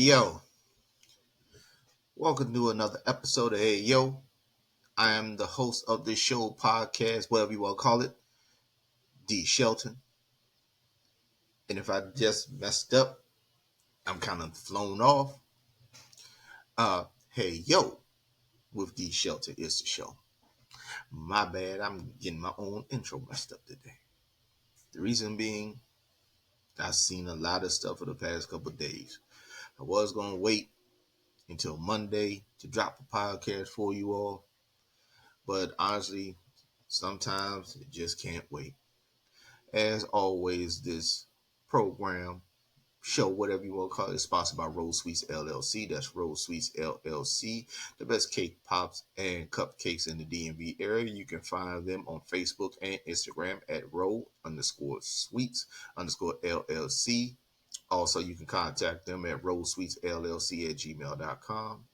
yo, welcome to another episode of Hey Yo. I am the host of this show, podcast, whatever you want to call it, D. Shelton. And if I just messed up, I'm kind of flown off. Hey Yo with D. Shelton is the show. My bad, I'm getting my own intro messed up today. The reason being, I've seen a lot of stuff for the past couple of days. I was going to wait until Monday to drop a podcast for you all. But honestly, sometimes it just can't wait. As always, this program, show, whatever you want to call it, is sponsored by Rose Sweets LLC. That's Rose Sweets LLC, the best cake pops and cupcakes in the DMV area. You can find them on Facebook and Instagram at row_sweets_LLC. Also, you can contact them at rosesweetsllc@gmail.com.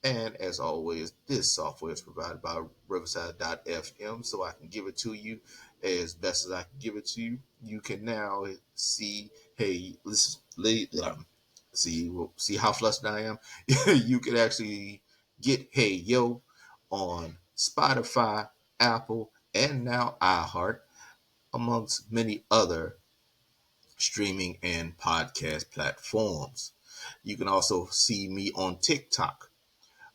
And as always, this software is provided by Riverside.fm, so I can give it to you as best as I can give it to you. You can now see, hey, listen, see how flustered I am. You can actually get Hey Yo on Spotify, Apple, and now iHeart, amongst many other streaming and podcast platforms. You can also see me on TikTok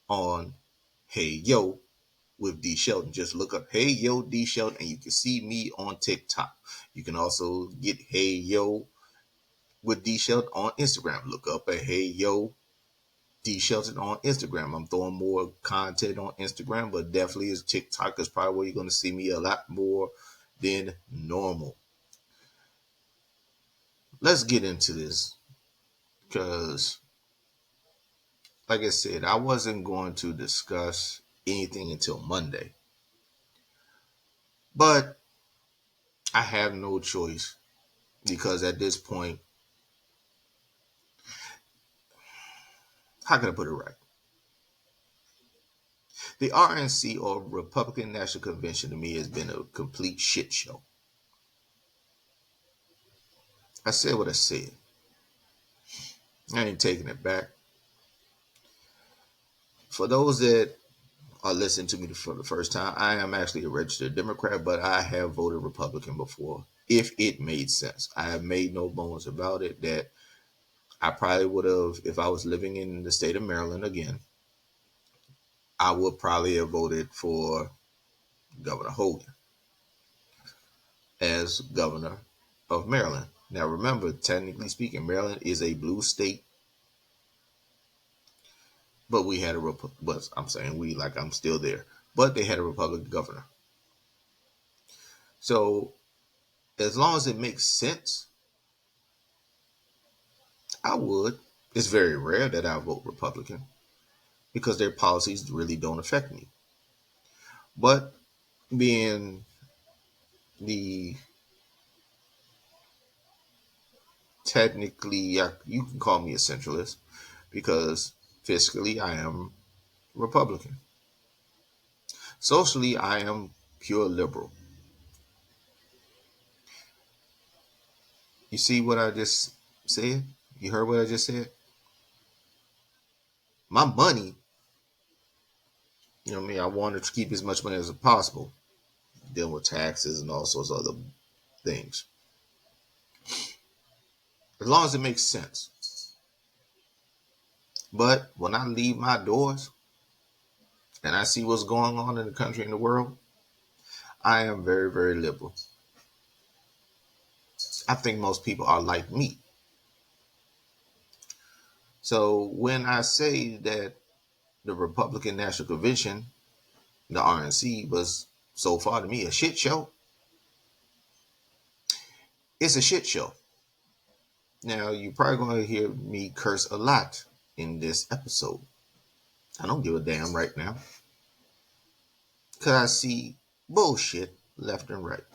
on Hey Yo with D Shelton. Just look up Hey Yo D Shelton and you can see me on TikTok. You can also get Hey Yo with D Shelton on Instagram. Look up at Hey Yo D Shelton on Instagram. I'm throwing more content on Instagram, but definitely is TikTok is probably where you're going to see me a lot more than normal. Let's get into this because, like I said, I wasn't going to discuss anything until Monday. But I have no choice because at this point, how can I put it right? The RNC, or Republican National Convention, to me has been a complete shit show. I said what I said. I ain't taking it back. For those that are listening to me for the first time, I am actually a registered Democrat, but I have voted Republican before, if it made sense. I have made no bones about it that I probably would have, if I was living in the state of Maryland again, I would probably have voted for Governor Hogan as governor of Maryland. Now, remember, technically speaking, Maryland is a blue state, but we had but I'm saying we like I'm still there, but they had a Republican governor. So, as long as it makes sense, I would. It's very rare that I vote Republican because their policies really don't affect me. But being the technically, you can call me a centralist because fiscally I am Republican. Socially, I am pure liberal. You see what I just said? You heard what I just said? My money, you know what I mean? I wanted to keep as much money as possible, dealing with taxes and all sorts of other things. As long as it makes sense. But when I leave my doors and I see what's going on in the country and the world, I am very, very liberal. I think most people are like me. So when I say that the Republican National Convention, the RNC, was so far to me a shit show, it's a shit show. Now, you're probably going to hear me curse a lot in this episode. I don't give a damn right now. Because I see bullshit left and right.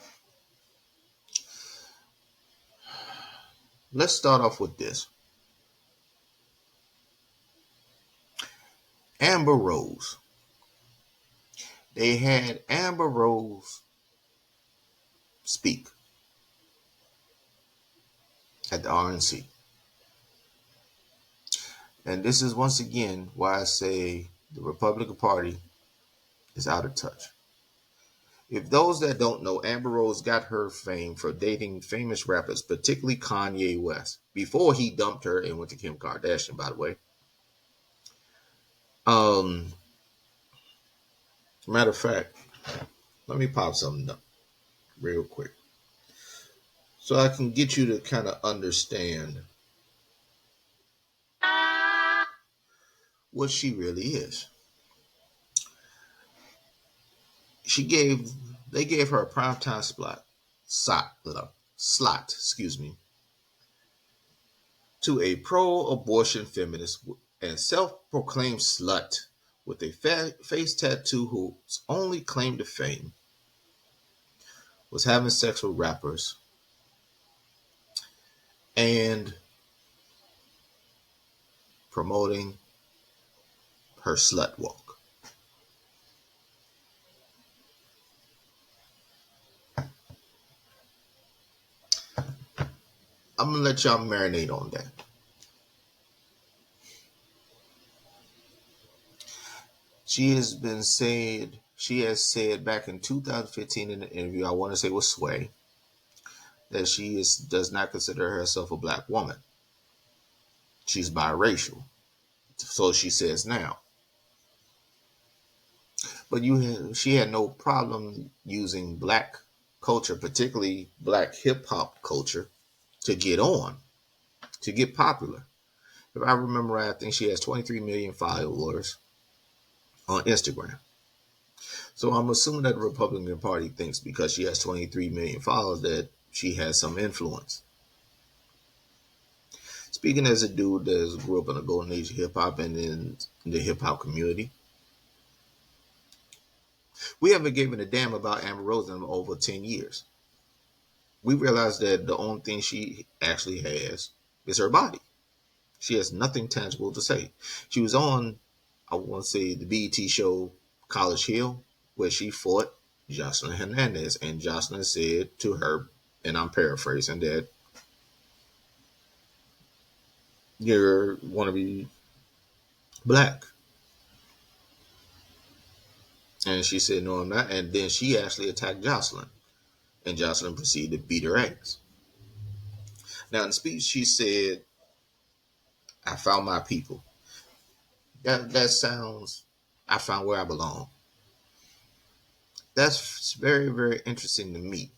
Let's start off with this. Amber Rose. They had Amber Rose speak at the RNC. And this is once again why I say the Republican Party is out of touch. If those that don't know, Amber Rose got her fame for dating famous rappers, particularly Kanye West, before he dumped her and went to Kim Kardashian, by the way. Um, Matter of fact, let me pop something up real quick so I can get you to kind of understand what she really is. She gave they gave her a primetime slot, excuse me, to a pro-abortion feminist and self-proclaimed slut with a face tattoo whose only claim to fame was having sex with rappers and promoting her slut walk. I'm gonna let y'all marinate on that. She has said back in 2015 in an interview, I want to say with Sway, that does not consider herself a black woman. She's biracial. So she says now. But she had no problem using black culture, particularly black hip hop culture, to get on, to get popular. If I remember right, I think she has 23 million followers on Instagram. So I'm assuming that the Republican Party thinks because she has 23 million followers that she has some influence. Speaking as a dude that grew up in the golden age of hip hop and in the hip hop community, we haven't given a damn about Amber Rose in over 10 years. We realized that the only thing she actually has is her body. She has nothing tangible to say. She was on, I want to say, the BET show College Hill, where she fought Jocelyn Hernandez. And Jocelyn said to her, and I'm paraphrasing, that you want to be black. And she said, no, I'm not. And then she actually attacked Jocelyn. And Jocelyn proceeded to beat her ass. Now, in the speech, she said, I found my people. That sounds, I found where I belong. That's very, very interesting to me.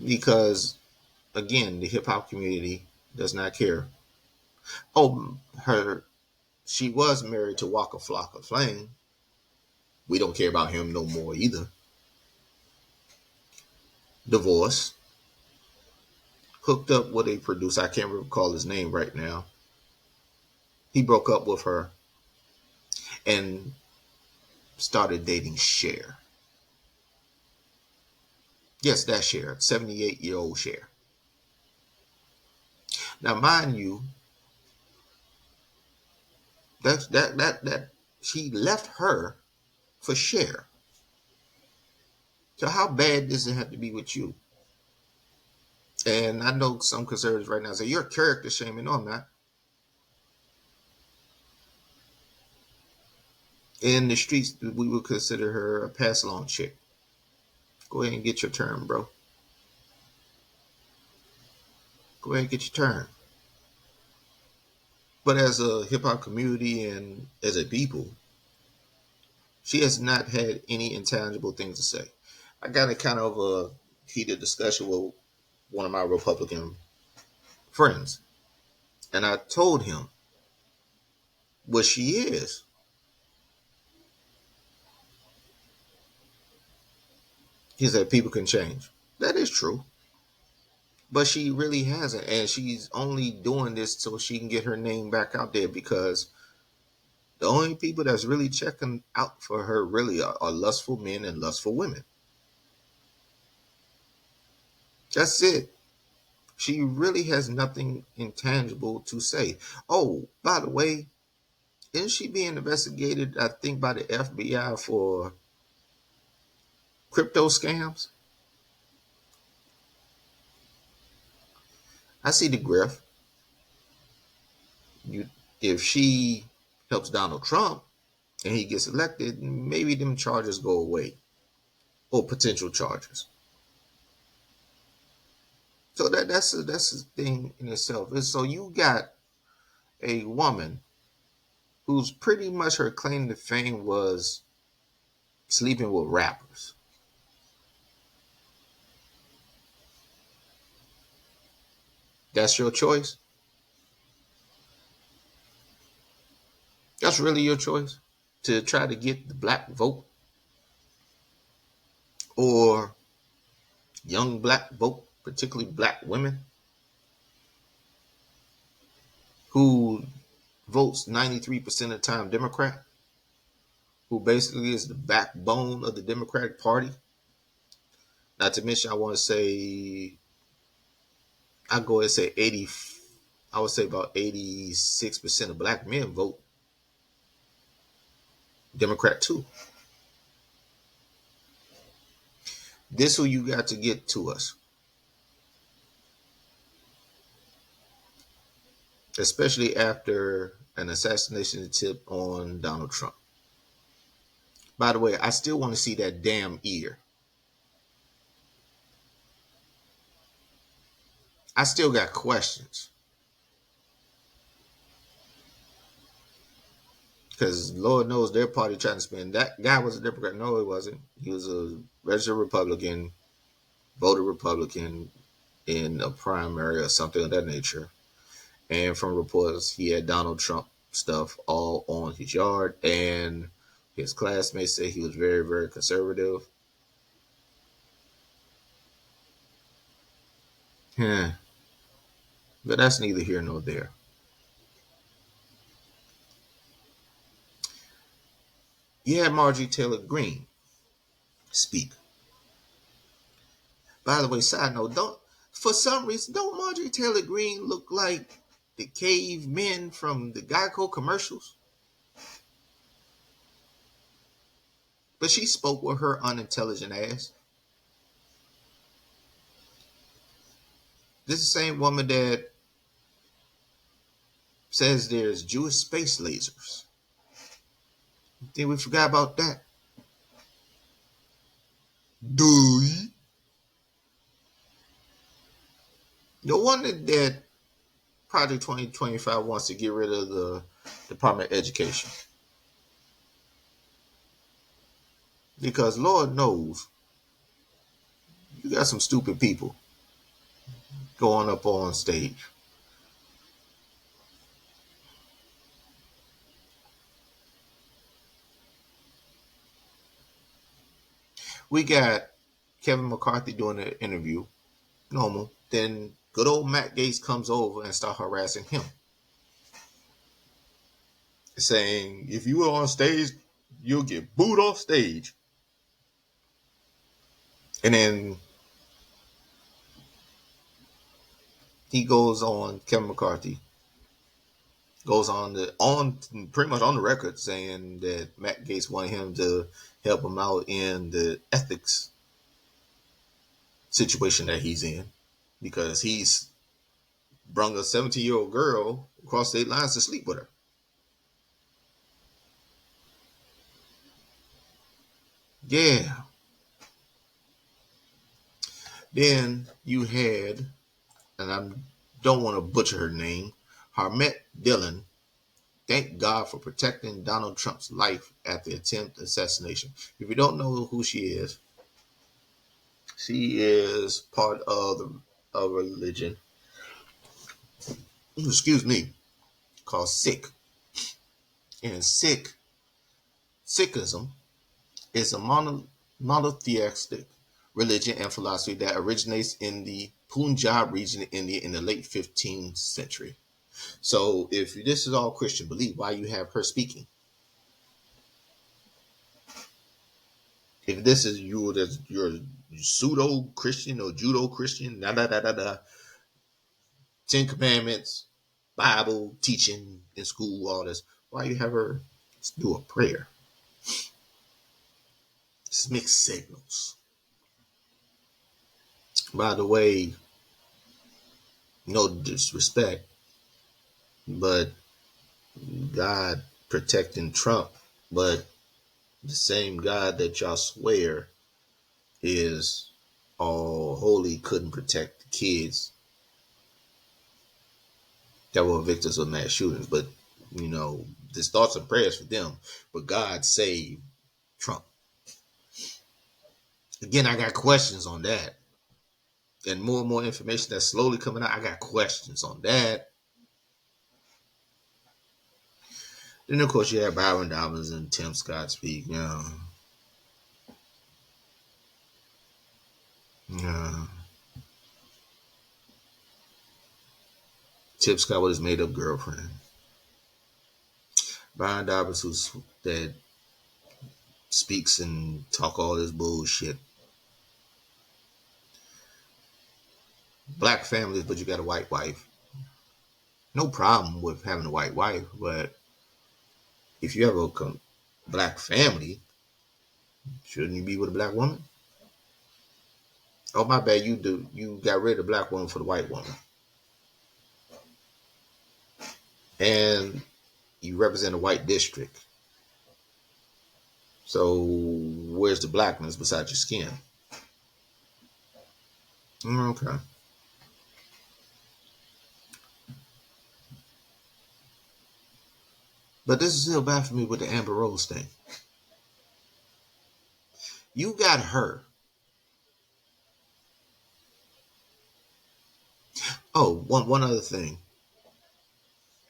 Because, again, the hip hop community does not care. Oh, she was married to Waka Flocka Flame. We don't care about him no more either. Divorce. Hooked up with a producer. I can't recall his name right now. He broke up with her and started dating Cher. Yes, that's Cher, 78-year-old Cher. Now, mind you, that she left her for Cher. So how bad does it have to be with you? And I know some conservatives right now say you're character shaming. No, I'm not. In the streets, we would consider her a pass along chick. Go ahead and get your turn, bro. Go ahead and get your turn. But as a hip hop community and as a people, she has not had any intangible things to say. I got a kind of a heated discussion with one of my Republican friends, and I told him what she is. He said people can change. That is true. But she really hasn't. And she's only doing this so she can get her name back out there because the only people that's really checking out for her really are lustful men and lustful women. That's it. She really has nothing intangible to say. Oh, by the way, isn't she being investigated, I think, by the FBI for crypto scams? I see the grift. You, if she helps Donald Trump and he gets elected, maybe them charges go away or potential charges. So that's a thing in itself. And so you got a woman who's pretty much her claim to fame was sleeping with rappers. That's your choice. That's really your choice to try to get the black vote or young black vote, particularly black women who votes 93% of the time Democrat, who basically is the backbone of the Democratic Party. Not to mention, I want to say, I go and say 80, I would say about 86% of black men vote Democrat too. This who you got to get to us, especially after an assassination attempt on Donald Trump. By the way, I still want to see that damn ear. I still got questions because Lord knows their party trying to spend. That guy was a Democrat. No, he wasn't. He was a registered Republican, voted Republican in a primary or something of that nature. And from reports, he had Donald Trump stuff all on his yard, and his classmates said he was very, very conservative. Yeah, but that's neither here nor there. You had Marjorie Taylor Greene speak. By the way, side note, don't for some reason don't Marjorie Taylor Greene look like the cavemen from the Geico commercials? But she spoke with her unintelligent ass. This is the same woman that says there's Jewish space lasers. Think we forgot about that? Duh. No wonder that Project 2025 wants to get rid of the Department of Education. Because Lord knows, you got some stupid people going up on stage. We got Kevin McCarthy doing an interview, normal. Then good old Matt Gaetz comes over and start harassing him, saying, if you were on stage, you'll get booed off stage. And then he goes on, Kevin McCarthy goes on pretty much on the record saying that Matt Gaetz wanted him to help him out in the ethics situation that he's in because he's brung a 17-year-old girl across state lines to sleep with her. Yeah. Then you had, and I don't want to butcher her name, Harmet Dillon. Thank God for protecting Donald Trump's life at the attempt assassination. If you don't know who she is part of a religion, excuse me, called Sikh. And Sikhism is a monotheistic religion and philosophy that originates in the Punjab region of India in the late 15th century. So if this is all Christian belief, why you have her speaking? If this is you're pseudo Christian or judo Christian, da da da da da, Ten Commandments, Bible teaching in school, all this, why you have her do a prayer? It's mixed signals. By the way, no disrespect, but God protecting Trump, but the same God that y'all swear is all holy couldn't protect the kids that were victims of mass shootings. But, this thoughts and prayers for them. But God saved Trump. Again, I got questions on that. And more information that's slowly coming out. I got questions on that. Then, of course, you have Byron Dobbins and Tim Scott speak. Uh, Tim Scott with his made up girlfriend. Byron Dobbins, that speaks and talk all this bullshit. Black families, but you got a white wife. No problem with having a white wife, but if you have a black family, shouldn't you be with a black woman? Oh, my bad. You got rid of the black woman for the white woman, and you represent a white district. So where's the blackness besides your skin? Okay. But this is still bad for me with the Amber Rose thing. You got her. Oh, one other thing.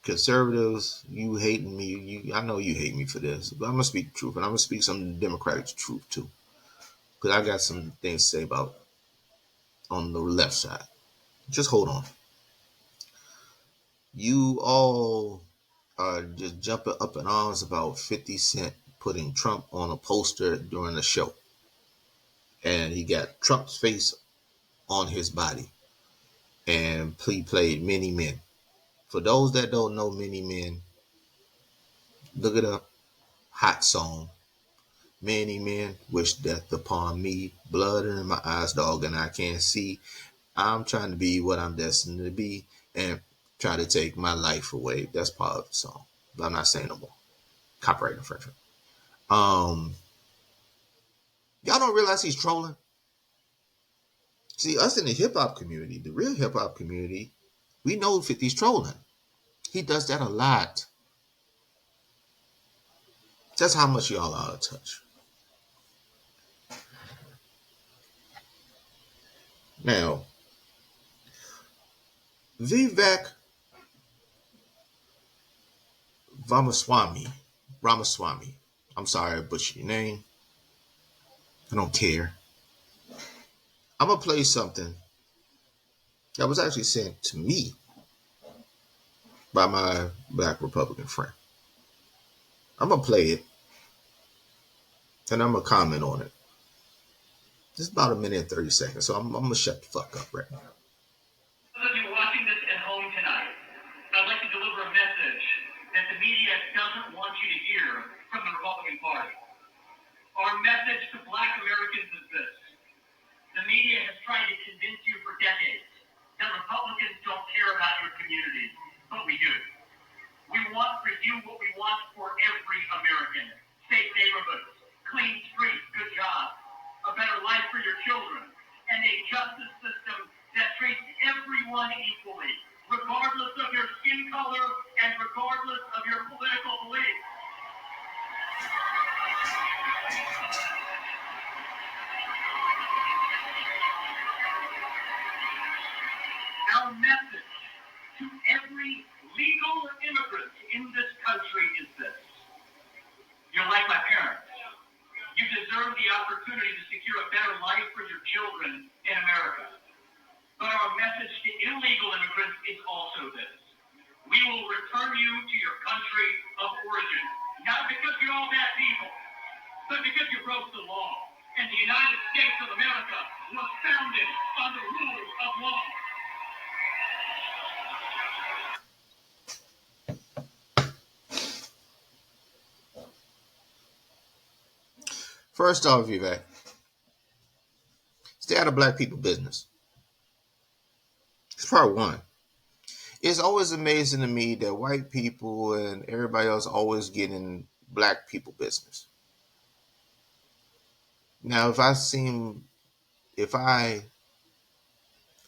Conservatives, you hating me. I know you hate me for this, but I'm gonna speak the truth, and I'm gonna speak some Democratic truth too, because I got some things to say about on the left side. Just hold on. You all are just jumping up in arms about 50 Cent putting Trump on a poster during the show, and he got Trump's face on his body, and he played Many Men. For those that don't know Many Men, look it up. Hot song. Many men wish death upon me. Blood in my eyes, dog, and I can't see. I'm trying to be what I'm destined to be and try to take my life away. That's part of the song. But I'm not saying no more. Copyright infringement. Um, y'all don't realize he's trolling? See, us in the hip hop community, the real hip hop community, we know 50's trolling. He does that a lot. That's how much y'all are out of touch. Now, Vivek Ramaswamy. I'm sorry I butchered your name. I don't care. I'm gonna play something that was actually sent to me by my black Republican friend. I'm gonna play it and I'm gonna comment on it. It's about a minute and 30 seconds, so I'm gonna shut the fuck up right now. Those of you watching this at home tonight, I'd like to deliver a message that the media doesn't want you to hear from the Republican Party. Our message to black Americans is this. The media has tried to convince you for decades that Republicans don't care about your community, but we do. We want for you what we want for every American. Safe neighborhoods, clean streets, good jobs, a better life for your children, and a justice system that treats everyone equally, regardless of your skin color and regardless of your political beliefs. Our message to every legal immigrant in this country is this. You're like my parents. You deserve the opportunity to secure a better life for your children in America. But our message to illegal immigrants is also this. We will return you to your country of origin. Not because you're all bad people, but because you broke the law. And the United States of America was founded on the rule of law. First off, Vivek, stay out of black people business. It's part one. It's always amazing to me that white people and everybody else always get in black people business. Now, if I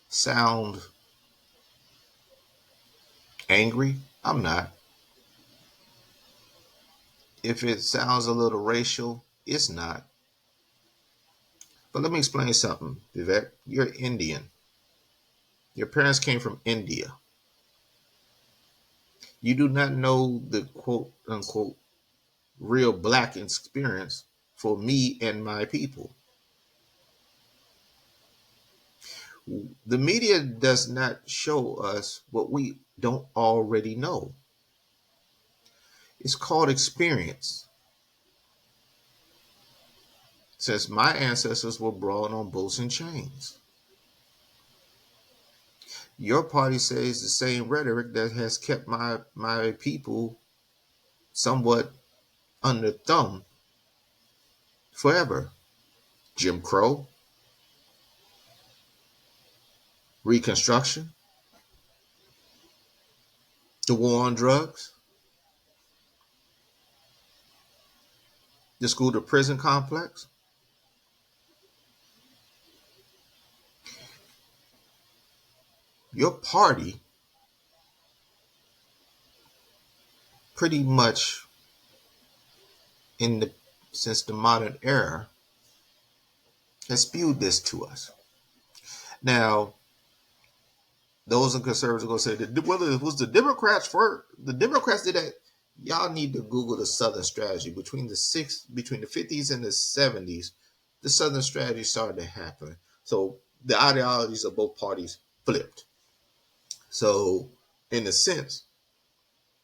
sound angry, I'm not. If it sounds a little racial, it's not. But let me explain something, Vivek. You're Indian. Your parents came from India. You do not know the quote unquote real black experience for me and my people. The media does not show us what we don't already know. It's called experience. Since my ancestors were brought on boats and chains, your party says the same rhetoric that has kept my people somewhat under thumb forever. Jim Crow, Reconstruction, the war on drugs, the school to prison complex. Your party pretty much in the since the modern era has spewed this to us. Now, those in conservatives are going to say that whether it was the Democrats for the Democrats did that. Y'all need to Google the Southern strategy between the 50s and the 70s. The Southern strategy started to happen. So the ideologies of both parties flipped. So in a sense,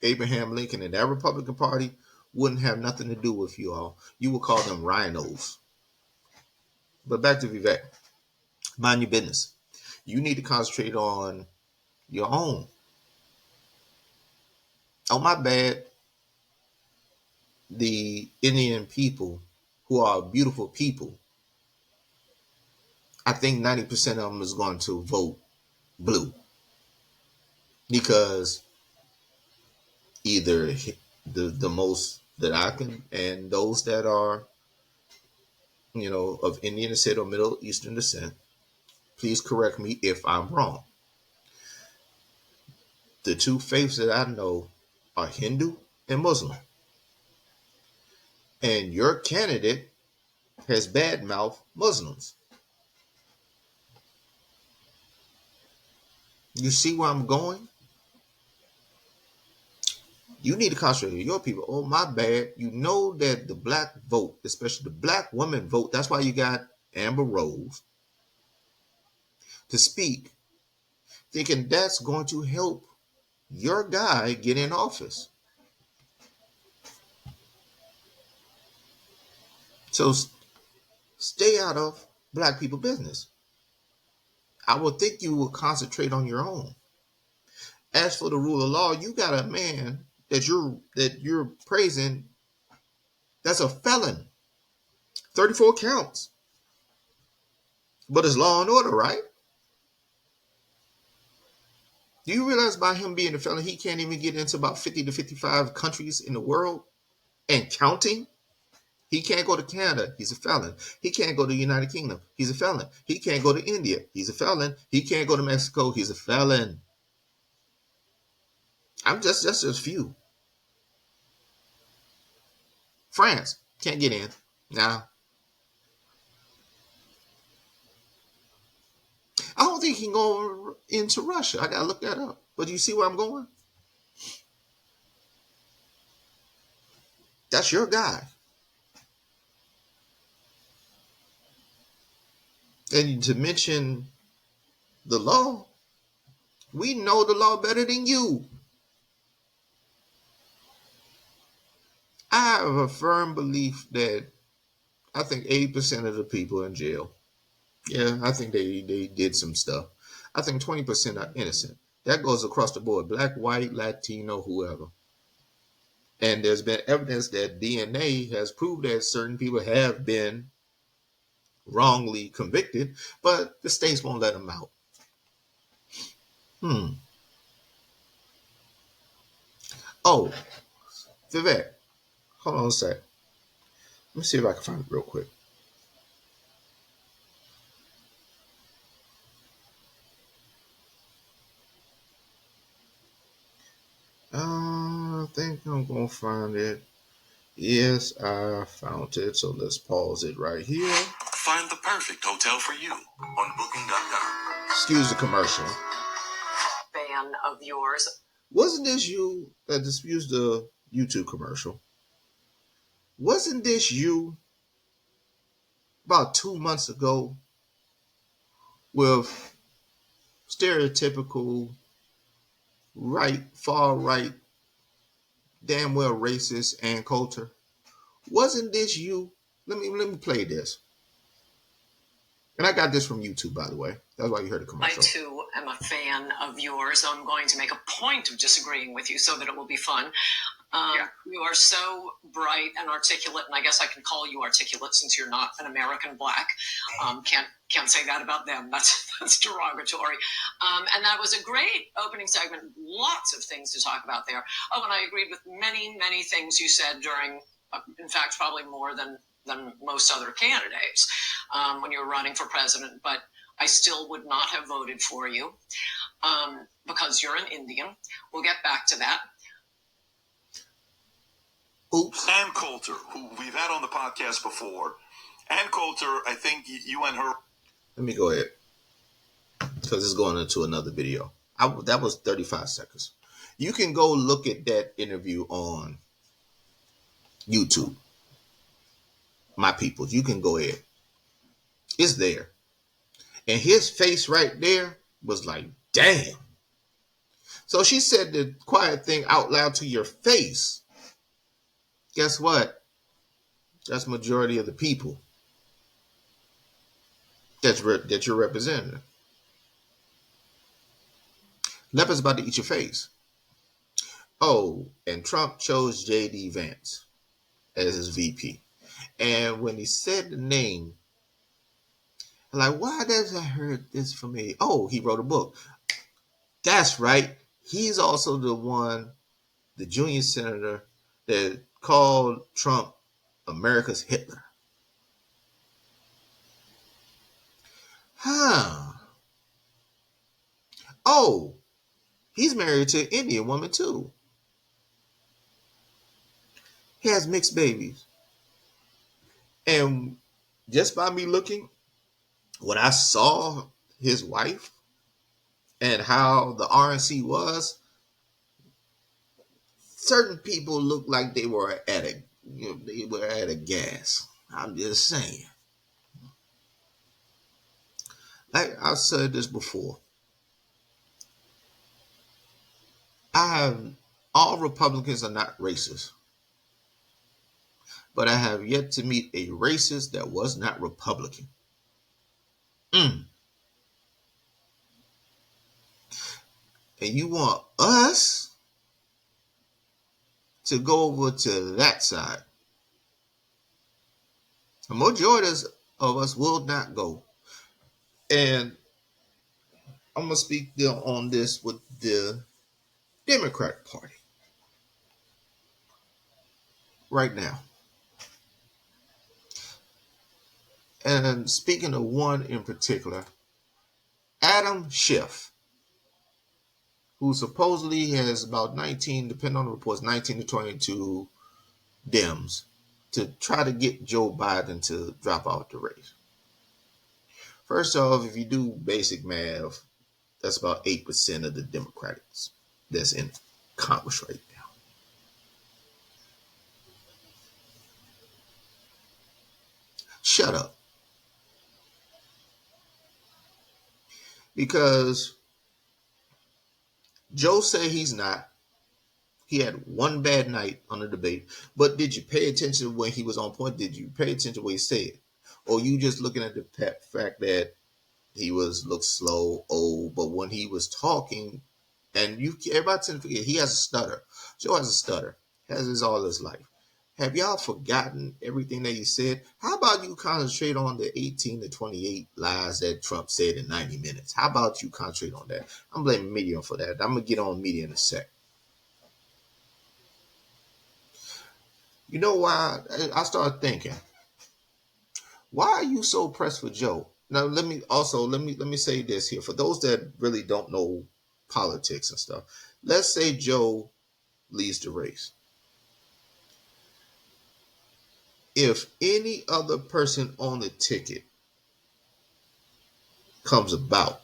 Abraham Lincoln and that Republican Party wouldn't have nothing to do with you all. You would call them rhinos. But back to Vivek. Mind your business. You need to concentrate on your own. Oh, my bad. The Indian people, who are beautiful people, I think 90% of them is going to vote blue because either the most that I can, and those that are, of Indian descent or Middle Eastern descent, please correct me if I'm wrong. The two faiths that I know are Hindu and Muslim. And your candidate has badmouthed Muslims. You see where I'm going? You need to concentrate on your people. Oh, my bad. You know that the black vote, especially the black woman vote, that's why you got Amber Rose to speak, thinking that's going to help your guy get in office. So stay out of black people business. I would think you will concentrate on your own. As for the rule of law, you got a man that you're praising that's a felon. 34 counts. But it's law and order, right? Do you realize by him being a felon, he can't even get into about 50 to 55 countries in the world and counting? He can't go to Canada. He's a felon. He can't go to the United Kingdom. He's a felon. He can't go to India. He's a felon. He can't go to Mexico. He's a felon. That's just a few. France can't get in. Nah. I don't think he can go into Russia. I gotta look that up. But do you see where I'm going? That's your guy. And to mention the law, we know the law better than you. I have a firm belief that I think 80% of the people in jail, yeah, I think they did some stuff. I think 20% are innocent. That goes across the board, black, white, Latino, whoever. And there's been evidence that DNA has proved that certain people have been wrongly convicted, but the states won't let them out. Hmm. Oh, Vivek, hold on a sec. Let me see if I can find it real quick. I think I'm gonna find it. Yes, I found it. So let's pause it right here. Find the perfect hotel for you on booking.com. Excuse the commercial. Fan of yours. Wasn't this you that disputes the YouTube commercial? Wasn't this you about 2 months ago with stereotypical right, far right, damn well racist and culture? Wasn't this you? Let me play this. And I got this from YouTube, by the way. That's why you heard the commercial. I, too, am a fan of yours. I'm going to make a point of disagreeing with you so that it will be fun. You are so bright and articulate, and I guess I can call you articulate since you're not an American black. Can't say that about them. That's derogatory. And that was a great opening segment. Lots of things to talk about there. Oh, and I agreed with many, many things you said during, in fact, probably more than most other candidates when you were running for president. But I still would not have voted for you because you're an Indian. We'll get back to that. Oops. Ann Coulter, who we've had on the podcast before. Ann Coulter, I think you and her. Let me go ahead, because it's going into another video. That was 35 seconds. You can go look at that interview on YouTube. My people, you can go ahead. It's there. And his face right there was like, damn. So she said the quiet thing out loud to your face. Guess what? That's majority of the people that you're representing. Leopard's about to eat your face. Oh, and Trump chose J.D. Vance as his VP. And when he said the name, I'm like, why does I heard this from me? Oh, he wrote a book. That's right. He's also the junior senator that called Trump America's Hitler. Huh. Oh, he's married to an Indian woman too. He has mixed babies. And just by me looking, when I saw his wife and how the RNC was, certain people looked like they were at a gas. I'm just saying. Like I've said this before. All Republicans are not racist. But I have yet to meet a racist that was not Republican. And you want us to go over to that side. The majority of us will not go. And I'm going to speak on this with the Democratic Party right now. And speaking of one in particular, Adam Schiff, who supposedly has about 19, depending on the reports, 19 to 22 Dems to try to get Joe Biden to drop out the race. First off, if you do basic math, that's about 8% of the Democrats that's in Congress right now. Shut up. Because Joe said he's not. He had one bad night on the debate. But did you pay attention when he was on point? Did you pay attention to what he said? Or you just looking at the fact that he looked slow, old, but when he was talking, and everybody tend to forget, he has a stutter. Joe has a stutter. Has this all his life. Have y'all forgotten everything that he said? How about you concentrate on the 18 to 28 lies that Trump said in 90 minutes? How about you concentrate on that? I'm blaming media for that. I'm going to get on media in a sec. You know why? I started thinking, why are you so pressed for Joe? Now let me say this here for those that really don't know politics and stuff. Let's say Joe leads the race. If any other person on the ticket comes about,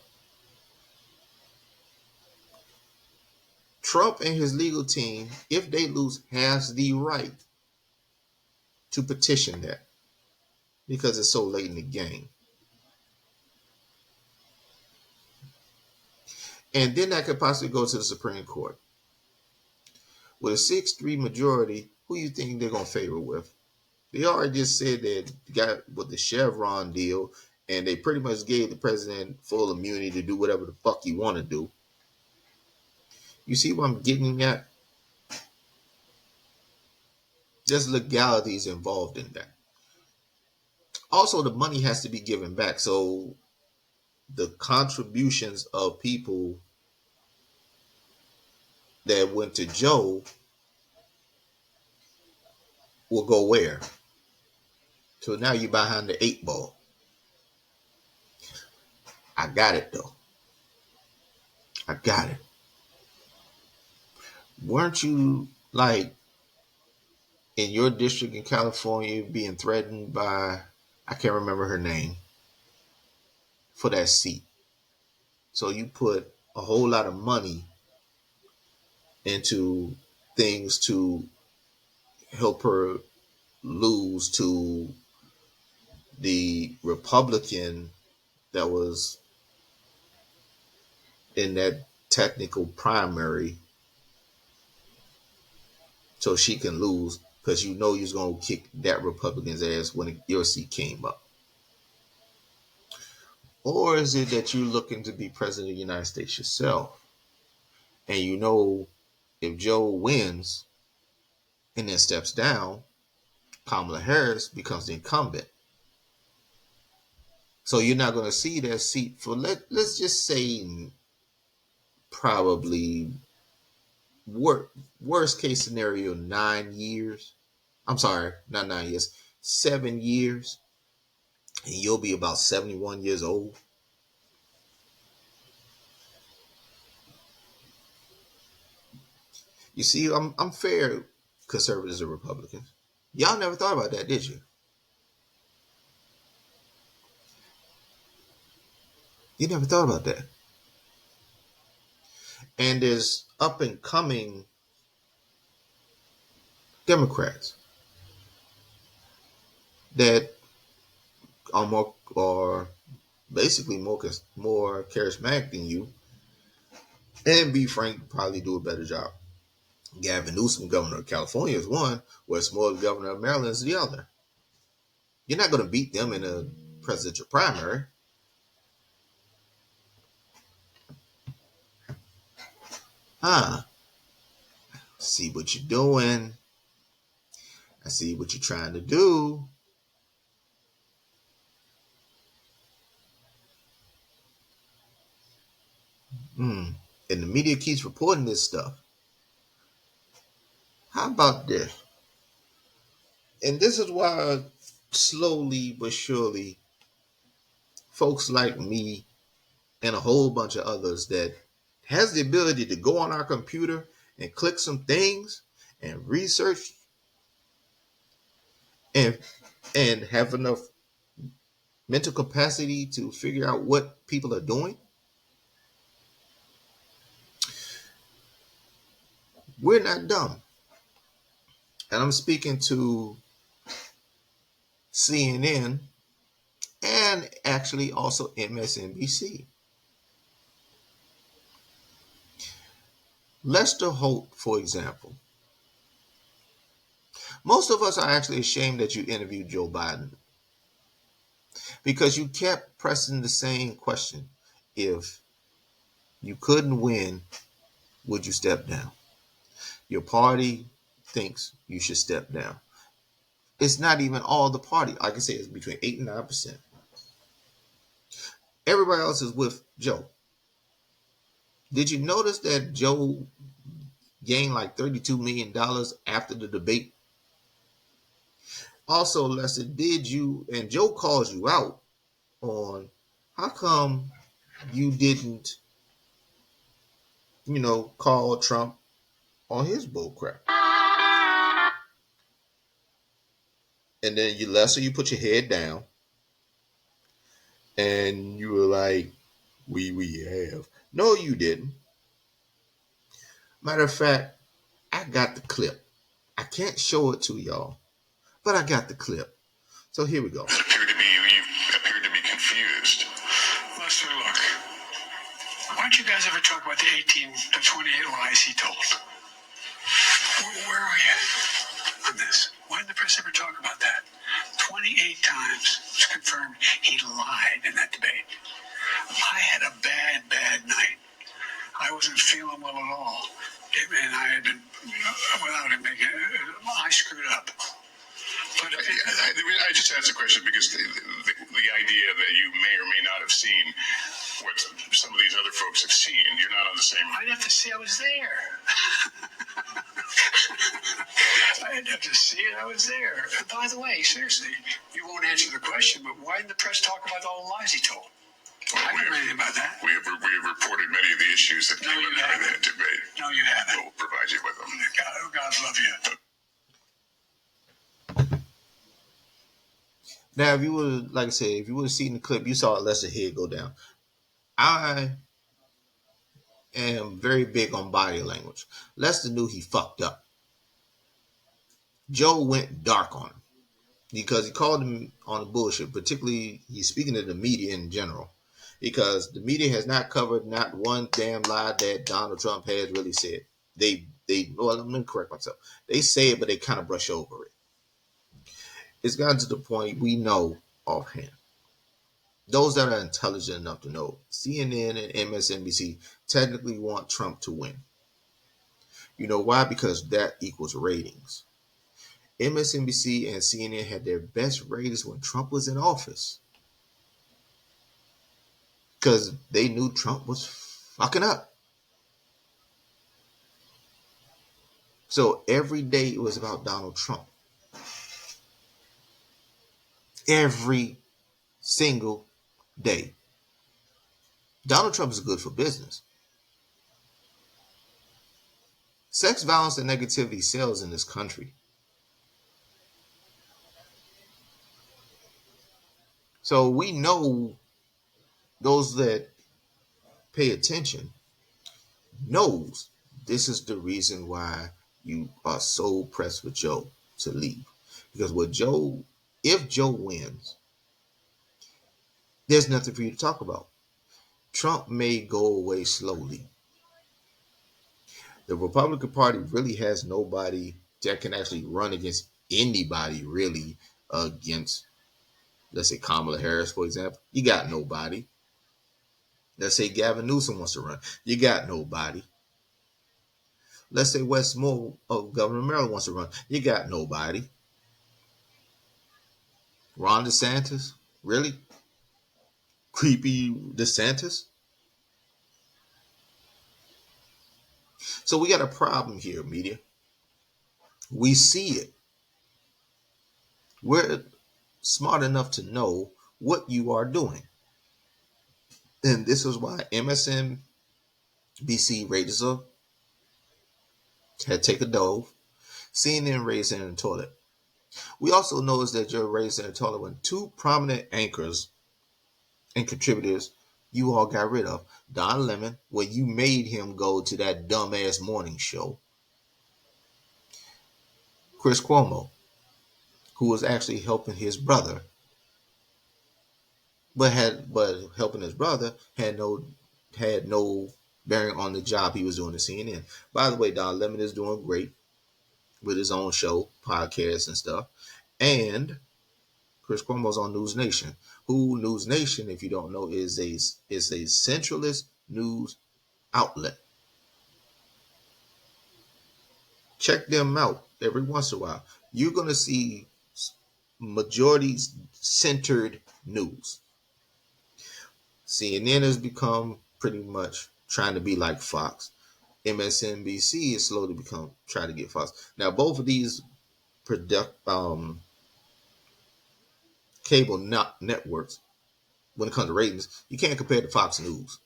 Trump and his legal team, if they lose, has the right to petition that because it's so late in the game. And then that could possibly go to the Supreme Court. With a 6-3 majority, who you think they're going to favor with? They already just said that got with the Chevron deal, and they pretty much gave the president full immunity to do whatever the fuck he want to do. You see what I'm getting at? There's legalities involved in that. Also, the money has to be given back. So the contributions of people that went to Joe will go where? So now you're behind the 8 ball. I got it though. I got it. Weren't you like in your district in California being threatened by, I can't remember her name, for that seat? So you put a whole lot of money into things to help her lose to the Republican that was in that technical primary so she can lose because you know you're going to kick that Republican's ass when your seat came up. Or is it that you're looking to be president of the United States yourself and you know if Joe wins and then steps down, Kamala Harris becomes the incumbent. So you're not going to see that seat for, let's just say, probably worst case scenario, 9 years. I'm sorry, not 9 years, 7 years. And you'll be about 71 years old. You see, I'm fair, conservatives and Republicans. Y'all never thought about that, did you? You never thought about that. And there's up and coming Democrats that are basically more charismatic than you, and be frank, probably do a better job. Gavin Newsom, governor of California, is one, Wes Moore, governor of Maryland, is the other. You're not going to beat them in a presidential primary. See what you're doing. I see what you're trying to do. And the media keeps reporting this stuff. How about this? And this is why slowly but surely folks like me and a whole bunch of others that has the ability to go on our computer and click some things and research and have enough mental capacity to figure out what people are doing. We're not dumb. And I'm speaking to CNN and actually also MSNBC. Lester Holt, for example. Most of us are actually ashamed that you interviewed Joe Biden because you kept pressing the same question. If you couldn't win, would you step down? Your party thinks you should step down. It's not even all the party. Like I say, it's between 8 and 9%. Everybody else is with Joe. Did you notice that Joe gained like $32 million after the debate? Also, Lester, did you and Joe calls you out on how come you didn't, call Trump on his bull crap? And then Lester, you put your head down and you were like, we have. No, you didn't. Matter of fact, I got the clip. I can't show it to y'all, but I got the clip. So here we go. You appear to be confused. Lester, look. Why don't you guys ever talk about the 18 to 28 lies he told? Where are you on this? Why didn't the press ever talk about that? 28 times it's confirmed he lied in that debate. I had a bad night. I wasn't feeling well at all. And I had been, without him making I screwed up. But I just asked a question because the idea that you may or may not have seen what some of these other folks have seen, you're not on the same. I'd have to say I was there. I'd have to see it. I was there. And by the way, seriously, you won't answer the question, but why didn't the press talk about all the lies he told? Well, I don't know anything about that. We have reported many of the issues that came up during that debate. No, you haven't. We'll provide you with them. God love you. Now, if you would, like I said, if you would have seen the clip, you saw Lester's head go down. I am very big on body language. Lester knew he fucked up. Joe went dark on him because he called him on the bullshit. Particularly, he's speaking to the media in general, because the media has not covered not one damn lie that Donald Trump has really said. Well, let me correct myself. They say it, but they kind of brush over it. It's gotten to the point we know offhand. Those that are intelligent enough to know, CNN and MSNBC technically want Trump to win. You know why? Because that equals ratings. MSNBC and CNN had their best ratings when Trump was in office, because they knew Trump was fucking up. So every day it was about Donald Trump. Every single day. Donald Trump is good for business. Sex, violence, and negativity sells in this country. So we know those that pay attention knows this is the reason why you are so pressed with Joe to leave. Because if Joe wins, there's nothing for you to talk about. Trump may go away slowly. The Republican Party really has nobody that can actually run against anybody really against, let's say, Kamala Harris, for example. You got nobody. Let's say Gavin Newsom wants to run. You got nobody. Let's say Westmore of Governor Maryland wants to run. You got nobody. Ron DeSantis? Really? Creepy DeSantis? So we got a problem here, media. We see it. We're smart enough to know what you are doing. And this is why MSNBC ratings had taken a dove. CNN raised in the toilet. We also noticed that you're raised in the toilet when two prominent anchors and contributors you all got rid of. Don Lemon, where you made him go to that dumbass morning show. Chris Cuomo, who was actually helping his brother, but helping his brother had no bearing on the job he was doing at CNN. By the way, Don Lemon is doing great with his own show, podcasts, and stuff. And Chris Cuomo's on News Nation. Who News Nation, if you don't know, is a centralist news outlet. Check them out every once in a while. You're going to see majority centered news. CNN has become pretty much trying to be like Fox. MSNBC is slowly trying to get Fox. Now, both of these cable networks when it comes to ratings, you can't compare to Fox News.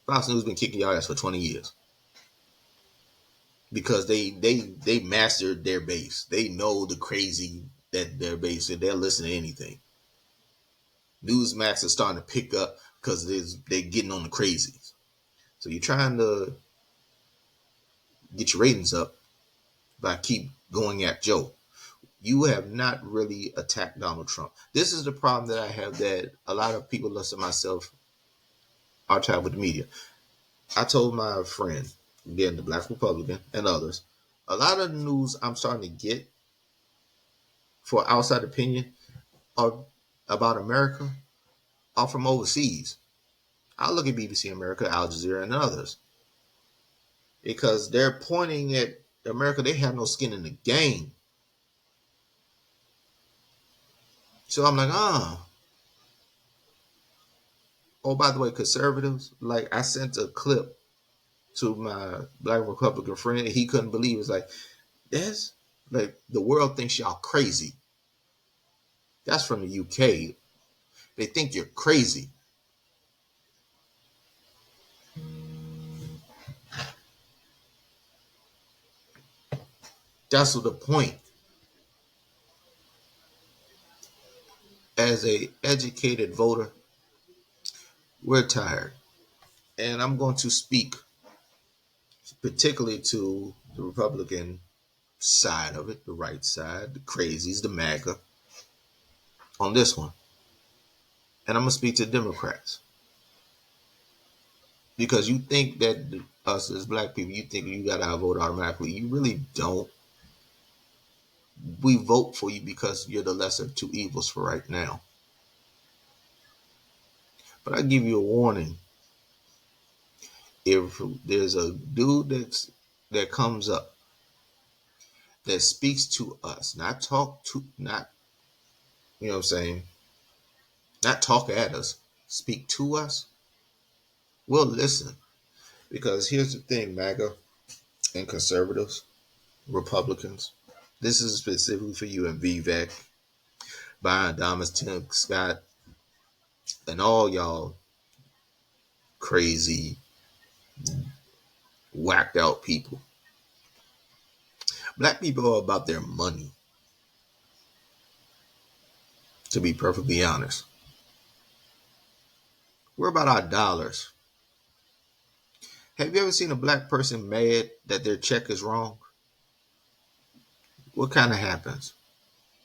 Fox News been kicking your ass for 20 years because they mastered their base. They know the crazy that their base is. They'll listen to anything. Newsmax is starting to pick up because they're getting on the crazies. So you're trying to get your ratings up by keep going at Joe. You have not really attacked Donald Trump. This is the problem that I have, that a lot of people, less than myself, are tied with the media. I told my friend, again, the Black Republican and others, a lot of the news I'm starting to get for outside opinion are about America are from overseas. I look at BBC America, Al Jazeera, and others because they're pointing at America. They have no skin in the game. So I'm like, oh, by the way, conservatives, like I sent a clip to my Black Republican friend, and he couldn't believe it. It's like, that's like the world thinks y'all crazy. That's from the UK. They think you're crazy. That's the point. As a educated voter, we're tired. And I'm going to speak particularly to the Republican side of it, the right side, the crazies, the MAGA, on this one. And I'm going to speak to Democrats. Because you think that us as black people, you think you got our vote automatically. You really don't. We vote for you because you're the lesser of two evils for right now. But I give you a warning. If there's a dude that comes up that speaks to us, not talk to, not, you know what I'm saying, not talk at us, speak to us, we'll listen. Because here's the thing, MAGA and conservatives, Republicans, this is specifically for you and Vivek, Byron Thomas, Tim Scott, and all y'all crazy, whacked out people. Black people are about their money, to be perfectly honest. We're about our dollars. Have you ever seen a black person mad that their check is wrong? What kind of happens?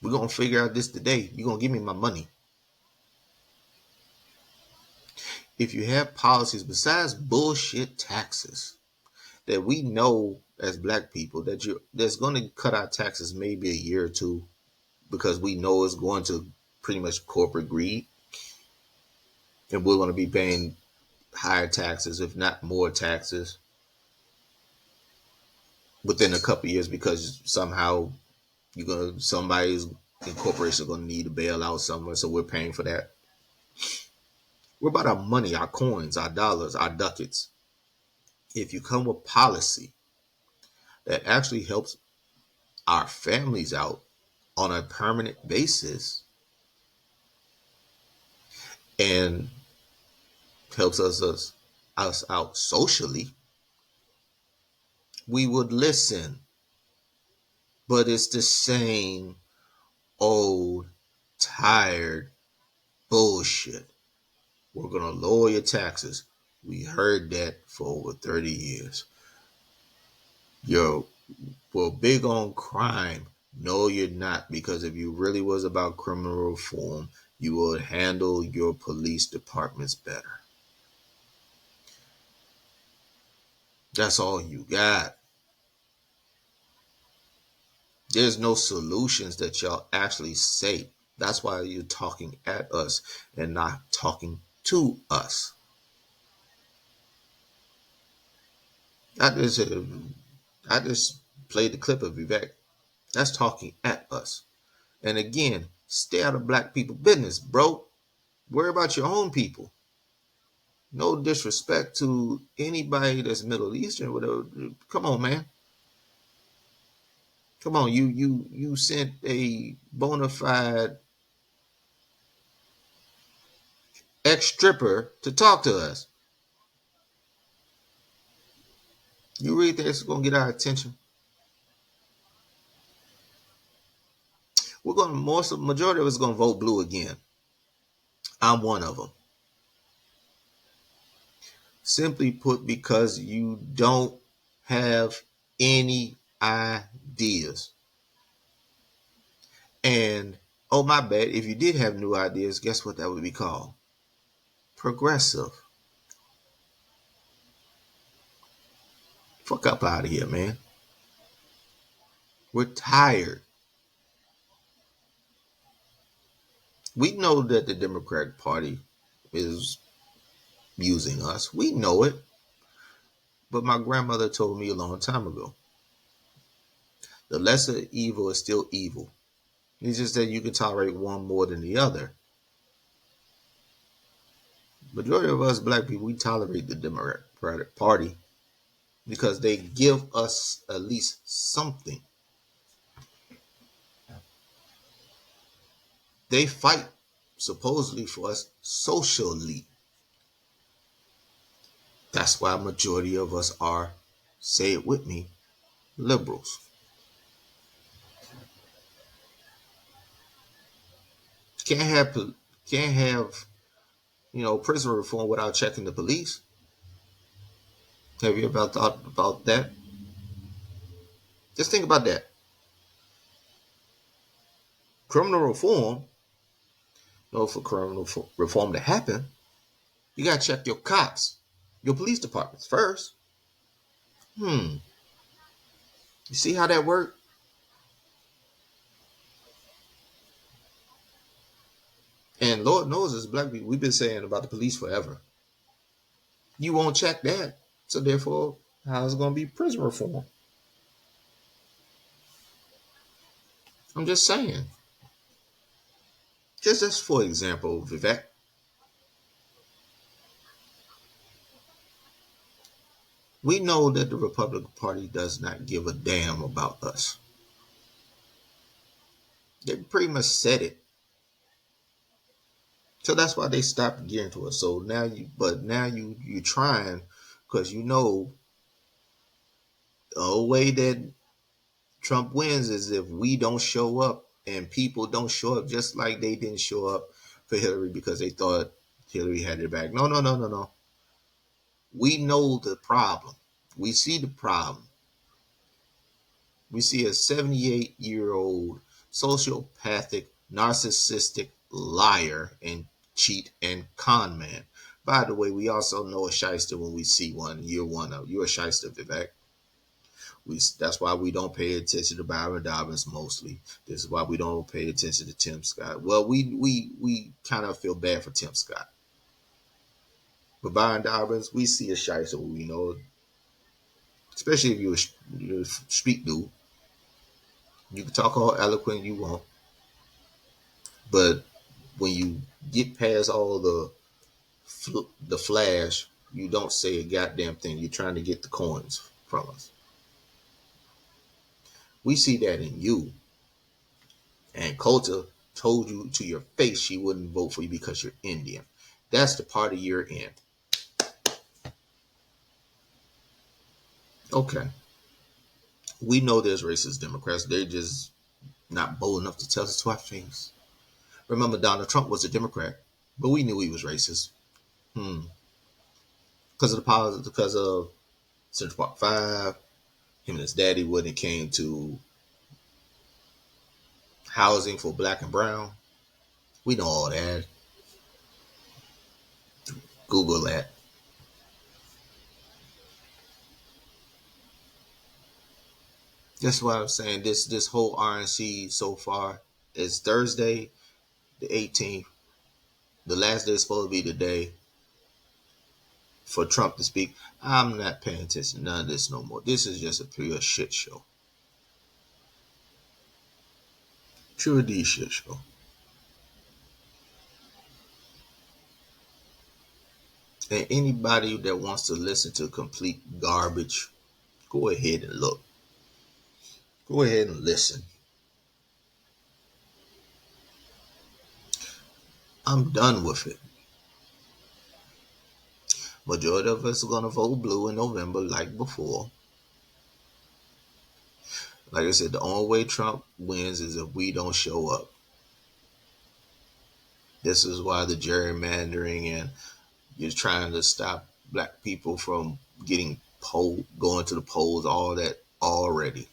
We're going to figure out this today. You're going to give me my money. If you have policies besides bullshit taxes that we know as black people that's going to cut our taxes maybe a year or two because we know it's going to pretty much corporate greed, and we're going to be paying higher taxes, if not more taxes, within a couple of years because somehow somebody's corporation going to need a bailout somewhere, so we're paying for that. We're about our money, our coins, our dollars, our ducats. If you come with policy that actually helps our families out on a permanent basis and helps us out socially, we would listen. But it's the same old, tired bullshit. We're going to lower your taxes. We heard that for over 30 years. We're big on crime. No, you're not, because if you really was about criminal reform, you would handle your police departments better. That's all you got. There's no solutions that y'all actually say. That's why you're talking at us and not talking to us. I just, I just played the clip of Vivek. That's talking at us. And again, stay out of black people business, bro. Worry about your own people. No disrespect to anybody that's Middle Eastern, whatever. Come on, man. Come on. You sent a bona fide ex-stripper to talk to us. You really think it's going to get our attention? We're going to, most majority of us going to vote blue again. I'm one of them. Simply put, because you don't have any ideas. And oh, my bad, if you did have new ideas, guess what that would be called? Progressive. Fuck up out of here, man. We're tired. We know that the Democratic Party is using us. We know it. But my grandmother told me a long time ago, the lesser evil is still evil. It's just that you can tolerate one more than the other. Majority of us black people, we tolerate the Democratic Party because they give us at least something. They fight supposedly for us socially. That's why majority of us are, say it with me, liberals. Can't have can't have prison reform without checking the police. Have you ever thought about that? Just think about that. Criminal reform, for criminal reform to happen, you gotta check your cops, your police departments first. You see how that works? And Lord knows, as black people, we've been saying about the police forever. You won't check that, so therefore, how's it gonna be prison reform? I'm just saying. Just for example, Vivek, we know that the Republican Party does not give a damn about us. They pretty much said it. So that's why they stopped getting to us. So now you trying, because the way that Trump wins is if we don't show up and people don't show up, just like they didn't show up for Hillary because they thought Hillary had it back. No, no, no, no, no. We know the problem. We see the problem. We see a 78-year-old sociopathic, narcissistic liar and cheat and con man. By the way, we also know a shyster when we see one. You're one of you're a shyster, Vivek. That's why we don't pay attention to Byron Dobbins mostly. This is why we don't pay attention to Tim Scott. Well, we kind of feel bad for Tim Scott. But Byron Dobbins, we see a shyster when we know, especially if you're a street dude. You can talk all eloquent you want, but when you get past all the flash, you don't say a goddamn thing. You're trying to get the coins from us. We see that in you. And Coulter told you to your face she wouldn't vote for you because you're Indian. That's the party you're in. Okay. We know there's racist Democrats. They're just not bold enough to tell us to our face. Remember, Donald Trump was a Democrat, but we knew he was racist. Because of the powers, because of Central Park 5, him and his daddy, when it came to housing for black and brown. We know all that. Google that. That's why I'm saying this whole RNC so far is Thursday, the 18th. The last day is supposed to be the day for Trump to speak. I'm not paying attention to none of this no more. This is just a pure shit show. Pure D shit show. And anybody that wants to listen to complete garbage, go ahead and look. Go ahead and listen. I'm done with it. Majority of us are gonna vote blue in November, like before. Like I said, the only way Trump wins is if we don't show up. This is why the gerrymandering and you're trying to stop black people from going to the polls, all that already.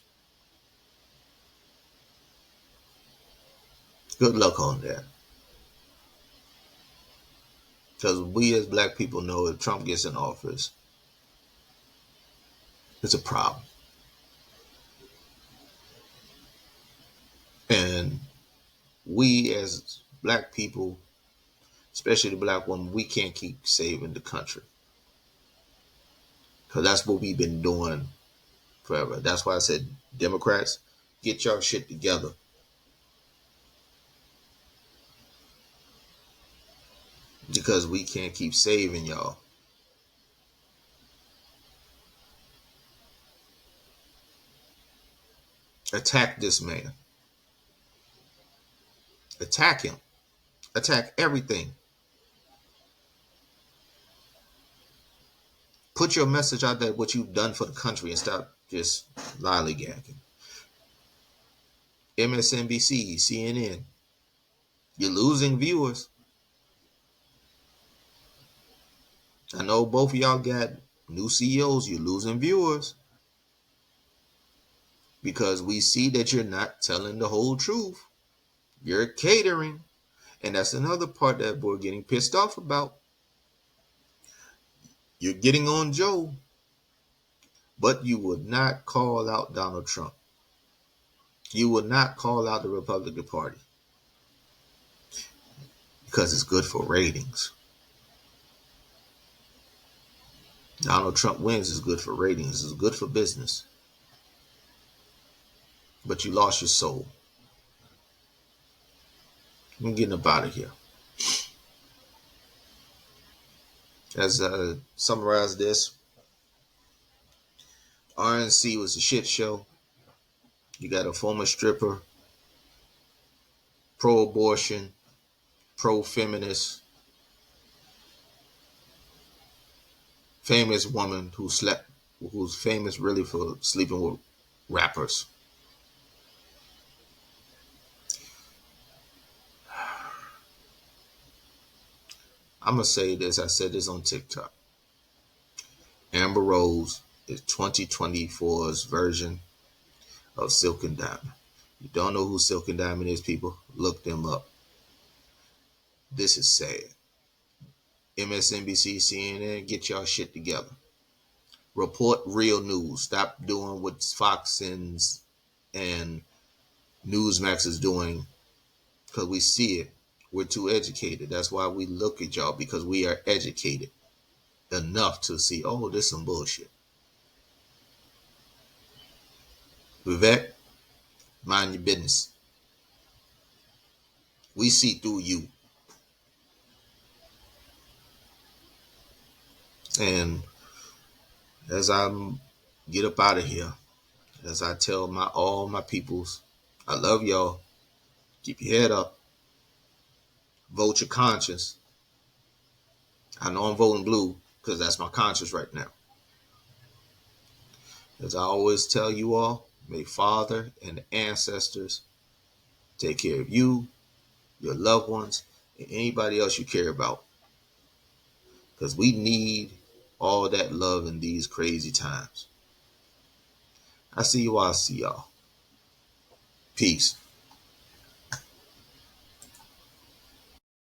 Good luck on that. Because we as black people know if Trump gets in office, it's a problem. And we as black people, especially the black woman, we can't keep saving the country. Because that's what we've been doing forever. That's why I said, Democrats, get your shit together. Because we can't keep saving y'all. Attack this man. Attack him. Attack everything. Put your message out there, what you've done for the country, and stop just lollygagging. MSNBC, CNN, you're losing viewers. I know both of y'all got new CEOs, you're losing viewers because we see that you're not telling the whole truth. You're catering. And that's another part that we're getting pissed off about. You're getting on Joe, but you would not call out Donald Trump. You would not call out the Republican Party because it's good for ratings. Donald Trump wins is good for ratings, is good for business. But you lost your soul. I'm getting up out of here. As I summarize this, RNC was a shit show. You got a former stripper, pro-abortion, pro-feminist, famous woman who's famous really for sleeping with rappers. I'm going to say this. I said this on TikTok. Amber Rose is 2024's version of Silk and Diamond. You don't know who Silk and Diamond is, people? Look them up. This is sad. MSNBC, CNN, get y'all shit together. Report real news. Stop doing what Fox and Newsmax is doing because we see it. We're too educated. That's why we look at y'all, because we are educated enough to see, oh, this is some bullshit. Vivek, mind your business. We see through you. And as I get up out of here, as I tell all my peoples, I love y'all. Keep your head up. Vote your conscience. I know I'm voting blue because that's my conscience right now. As I always tell you all, may Father and the ancestors take care of you, your loved ones, and anybody else you care about. Because we need all that love in these crazy times. I see you all. See y'all. Peace.